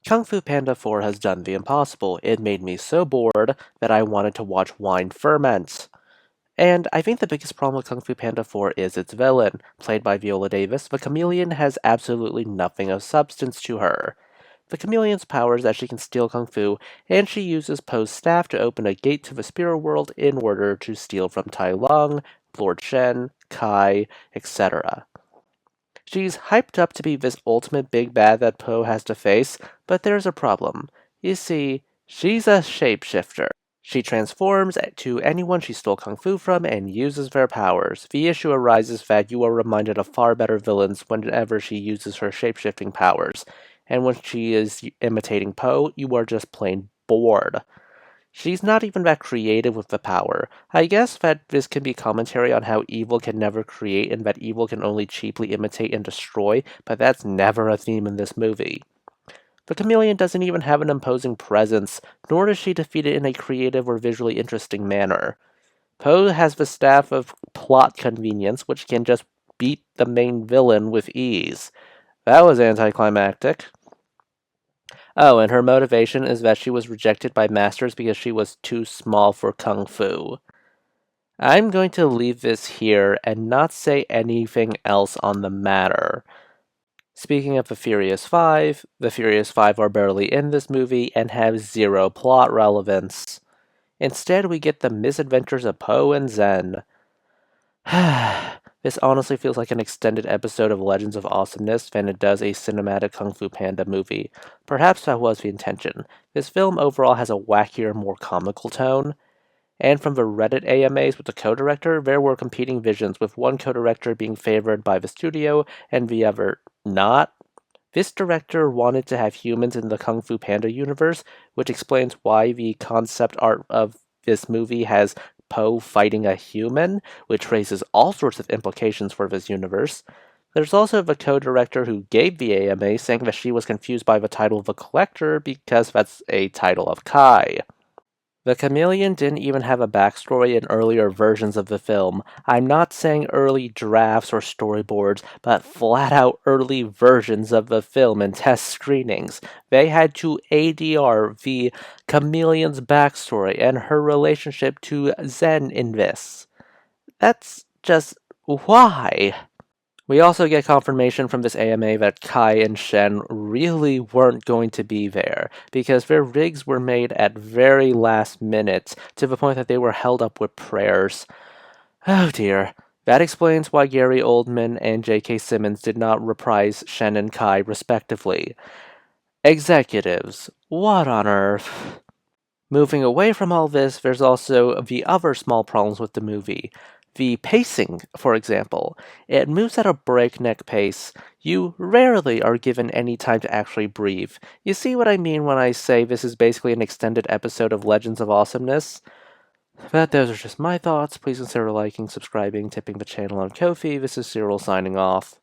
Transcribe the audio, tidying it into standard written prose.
Kung Fu Panda 4 has done the impossible. It made me so bored that I wanted to watch wine ferment. And I think the biggest problem with Kung Fu Panda 4 is its villain. Played by Viola Davis, the chameleon has absolutely nothing of substance to her. The chameleon's power is that she can steal Kung Fu, and she uses Poe's staff to open a gate to the spirit world in order to steal from Tai Lung, Lord Shen, Kai, etc. She's hyped up to be this ultimate big bad that Poe has to face, but there's a problem. You see, she's a shapeshifter. She transforms to anyone she stole Kung Fu from and uses their powers. The issue arises that you are reminded of far better villains whenever she uses her shapeshifting powers, and when she is imitating Poe, you are just plain bored. She's not even that creative with the power. I guess that this can be commentary on how evil can never create and that evil can only cheaply imitate and destroy, but that's never a theme in this movie. The chameleon doesn't even have an imposing presence, nor does she defeat it in a creative or visually interesting manner. Poe has the staff of plot convenience, which can just beat the main villain with ease. That was anticlimactic. Oh, and her motivation is that she was rejected by masters because she was too small for kung fu. I'm going to leave this here and not say anything else on the matter. Speaking of the Furious Five are barely in this movie and have zero plot relevance. Instead, we get the misadventures of Poe and Zen. This honestly feels like an extended episode of Legends of Awesomeness than it does a cinematic Kung Fu Panda movie. Perhaps that was the intention. This film overall has a wackier, more comical tone. And from the Reddit AMAs with the co-director, there were competing visions, with one co-director being favored by the studio and the other not. This director wanted to have humans in the Kung Fu Panda universe, which explains why the concept art of this movie has Poe fighting a human, which raises all sorts of implications for this universe. There's also the co-director who gave the AMA saying that she was confused by the title of The Collector because that's a title of Kai. The chameleon didn't even have a backstory in earlier versions of the film. I'm not saying early drafts or storyboards, but flat out early versions of the film and test screenings. They had to ADR the chameleon's backstory and her relationship to Zen in this. That's just why? We also get confirmation from this AMA that Kai and Shen really weren't going to be there, because their rigs were made at very last minute, to the point that they were held up with prayers. Oh dear. That explains why Gary Oldman and J.K. Simmons did not reprise Shen and Kai, respectively. Executives, what on earth? Moving away from all this, there's also the other small problems with the movie. The pacing, for example. It moves at a breakneck pace. You rarely are given any time to actually breathe. You see what I mean when I say this is basically an extended episode of Legends of Awesomeness? But those are just my thoughts. Please consider liking, subscribing, tipping the channel on Ko-fi. This is Cyril signing off.